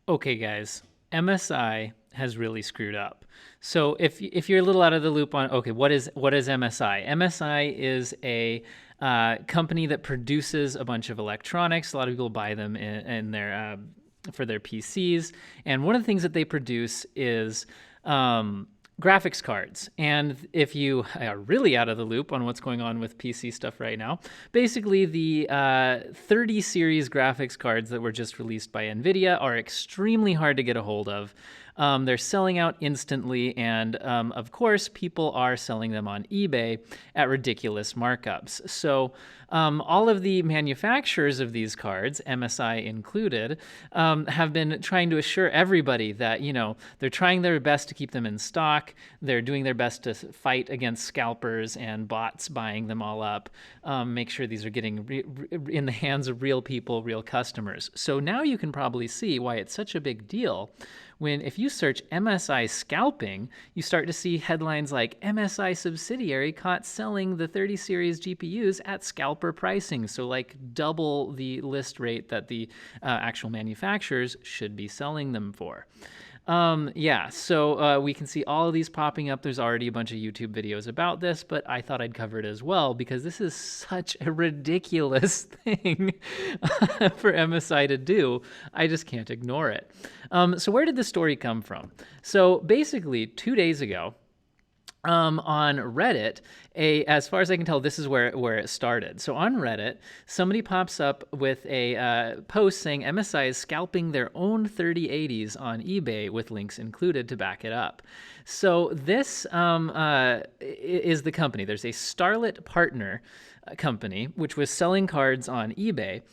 Okay, guys, MSI has really screwed up. So if you're a little out of the loop on okay, what is MSI? MSI is a company that produces a bunch of electronics. A lot of people buy them in their for their PCs, and one of the things that they produce is graphics cards. And if you are really out of the loop on what's going on with PC stuff right now, basically the 30 series graphics cards that were just released by NVIDIA are extremely hard to get a hold of. They're selling out instantly, and of course, people are selling them on eBay at ridiculous markups. So all of the manufacturers of these cards, MSI included, have been trying to assure everybody that, they're trying their best to keep them in stock. They're doing their best to fight against scalpers and bots buying them all up, make sure these are getting in the hands of real people, real customers. So now you can probably see why it's such a big deal when if you search MSI scalping, you start to see headlines like MSI subsidiary caught selling the 30 series GPUs at scalper pricing. So like double the list rate that the actual manufacturers should be selling them for. So we can see all of these popping up. There's already a bunch of YouTube videos about this, but I thought I'd cover it as well because this is such a ridiculous thing for MSI to do. I just can't ignore it. So where did this story come from? So basically 2 days ago, on Reddit, as far as I can tell, this is where it started. So on Reddit, somebody pops up with a post saying MSI is scalping their own 3080s on eBay with links included to back it up. So this is the company. There's a Starlit Partner company, which was selling cards on eBay.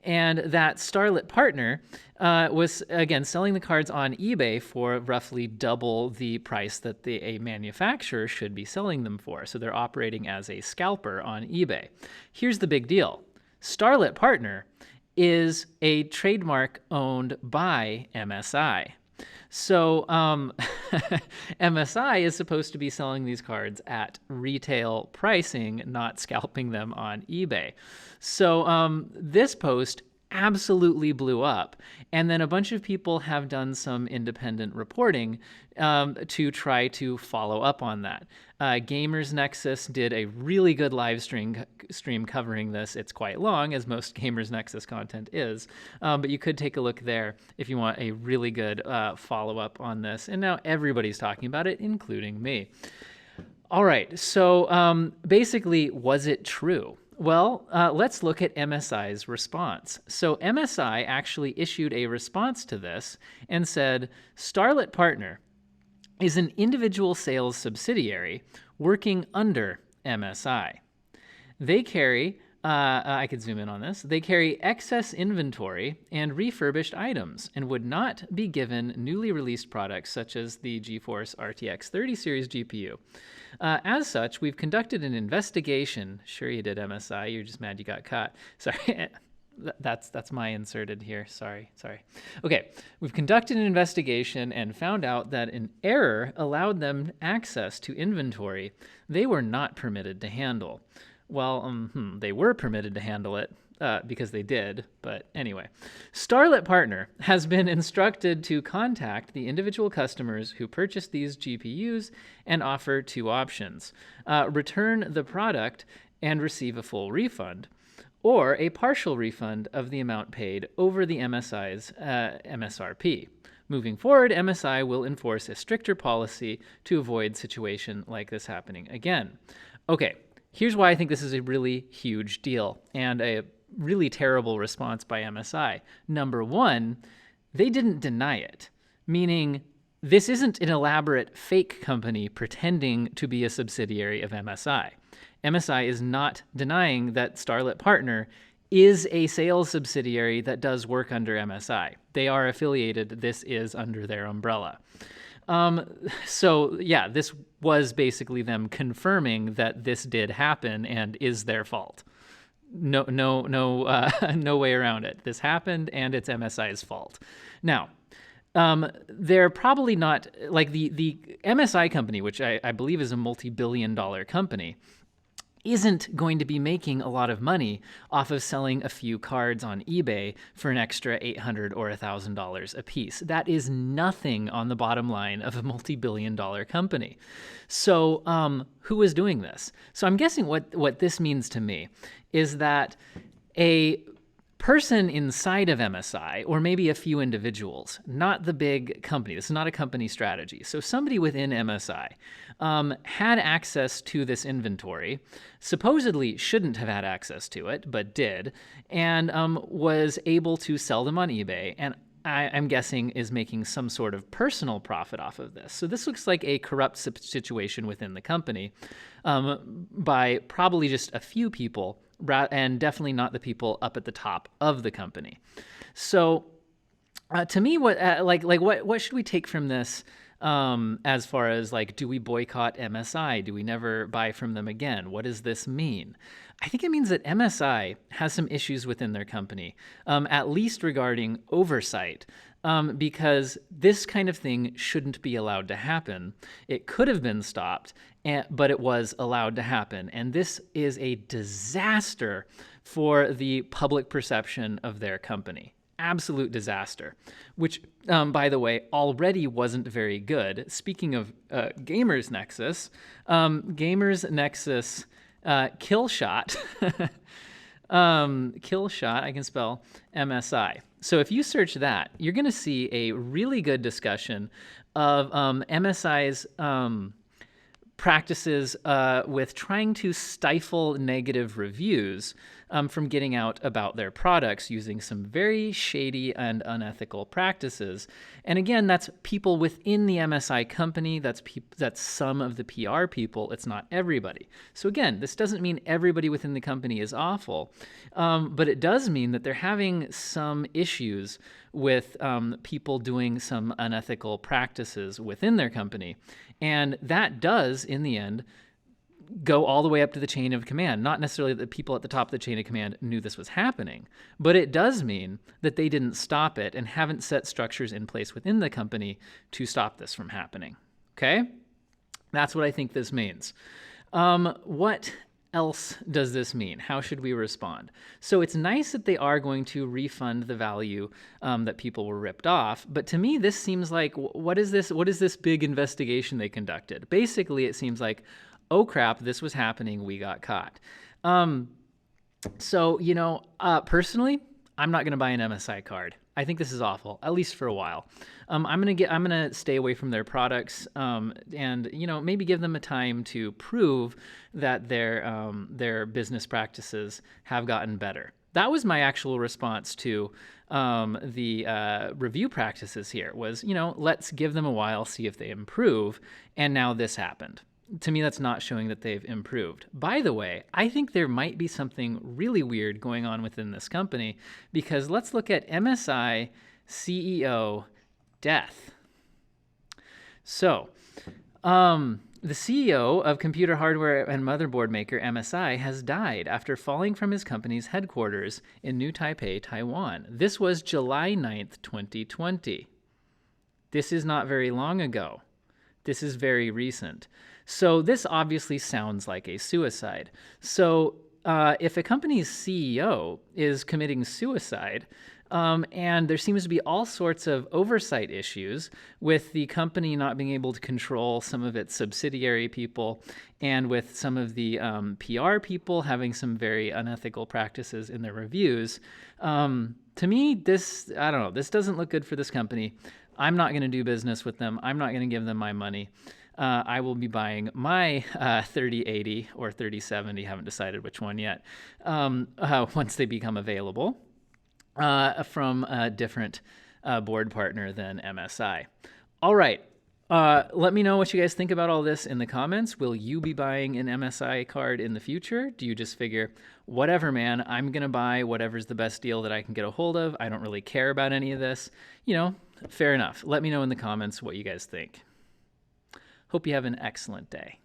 And that Starlit Partner was, again, selling the cards on eBay for roughly double the price that a manufacturer should be selling them for. So they're operating as a scalper on eBay. Here's the big deal. Starlit Partner is a trademark owned by MSI. So MSI is supposed to be selling these cards at retail pricing, not scalping them on eBay. So this post absolutely blew up. And then a bunch of people have done some independent reporting to try to follow up on that. Gamers Nexus did a really good live stream covering this. It's quite long, as most Gamers Nexus content is, but you could take a look there if you want a really good follow-up on this. And now everybody's talking about it, including me. All right, so basically, was it true? Well, let's look at MSI's response. So MSI actually issued a response to this and said, Starlit Partner is an individual sales subsidiary working under MSI. They carry, I could zoom in on this, they carry excess inventory and refurbished items and would not be given newly released products such as the GeForce RTX 30 series GPU. As such, we've conducted an investigation. Sure you did, MSI. You're just mad you got caught. Sorry. That's my inserted here. Sorry. Okay, we've conducted an investigation and found out that an error allowed them access to inventory they were not permitted to handle. Well, they were permitted to handle it because they did, but anyway. Starlit Partner has been instructed to contact the individual customers who purchased these GPUs and offer two options. Return the product and receive a full refund, or a partial refund of the amount paid over the MSI's MSRP. Moving forward, MSI will enforce a stricter policy to avoid situation like this happening again. Okay, here's why I think this is a really huge deal and a really terrible response by MSI. Number one, they didn't deny it, meaning this isn't an elaborate fake company pretending to be a subsidiary of MSI. MSI is not denying that Starlit Partner is a sales subsidiary that does work under MSI. They are affiliated. This is under their umbrella. So yeah, this was basically them confirming that this did happen and is their fault. No way around it. This happened and it's MSI's fault. Now, they're probably not like the MSI company, which I believe is a multi-billion-dollar company, isn't going to be making a lot of money off of selling a few cards on eBay for an extra $800 or $1,000 a piece. That is nothing on the bottom line of a multi-billion-dollar company. So who is doing this? So I'm guessing what this means to me is that a person inside of MSI, or maybe a few individuals, not the big company. This is not a company strategy. So somebody within MSI had access to this inventory, supposedly shouldn't have had access to it, but did, and was able to sell them on eBay, and I'm guessing is making some sort of personal profit off of this. So this looks like a corrupt situation within the company by probably just a few people, and definitely not the people up at the top of the company. So to me, what should we take from this as far as do we boycott MSI? Do we never buy from them again? What does this mean? I think it means that MSI has some issues within their company, at least regarding oversight, because this kind of thing shouldn't be allowed to happen. It could have been stopped, but it was allowed to happen. And this is a disaster for the public perception of their company. Absolute disaster, which, by the way, already wasn't very good. Speaking of Gamers Nexus, Killshot, Killshot, I can spell MSI. So if you search that, you're going to see a really good discussion of MSI's practices with trying to stifle negative reviews from getting out about their products using some very shady and unethical practices. And again, that's people within the MSI company. That's some of the PR people. It's not everybody. So again, this doesn't mean everybody within the company is awful, but it does mean that they're having some issues with people doing some unethical practices within their company. And that does, in the end, go all the way up to the chain of command. Not necessarily that the people at the top of the chain of command knew this was happening, but it does mean that they didn't stop it and haven't set structures in place within the company to stop this from happening. Okay? That's what I think this means. What else does this mean? How should we respond? So it's nice that they are going to refund the value that people were ripped off, but to me this seems like, what is this big investigation they conducted? Basically, it seems like, oh crap, this was happening, we got caught. Personally, I'm not going to buy an MSI card. I think this is awful, at least for a while. I'm gonna stay away from their products, and maybe give them a time to prove that their business practices have gotten better. That was my actual response to the review practices here. Was let's give them a while, see if they improve, and now this happened. To me, that's not showing that they've improved. By the way, I think there might be something really weird going on within this company, because let's look at MSI CEO death. So, the CEO of computer hardware and motherboard maker MSI has died after falling from his company's headquarters in New Taipei, Taiwan. This was July 9th, 2020. This is not very long ago. This is very recent. So this obviously sounds like a suicide. So if a company's CEO is committing suicide, and there seems to be all sorts of oversight issues with the company not being able to control some of its subsidiary people, and with some of the PR people having some very unethical practices in their reviews, to me, this doesn't look good for this company. I'm not going to do business with them. I'm not going to give them my money. I will be buying my 3080 or 3070, haven't decided which one yet, once they become available, from a different board partner than MSI. All right. Let me know what you guys think about all this in the comments. Will you be buying an MSI card in the future? Do you just figure, whatever, man, I'm going to buy whatever's the best deal that I can get a hold of. I don't really care about any of this. Fair enough. Let me know in the comments what you guys think. Hope you have an excellent day.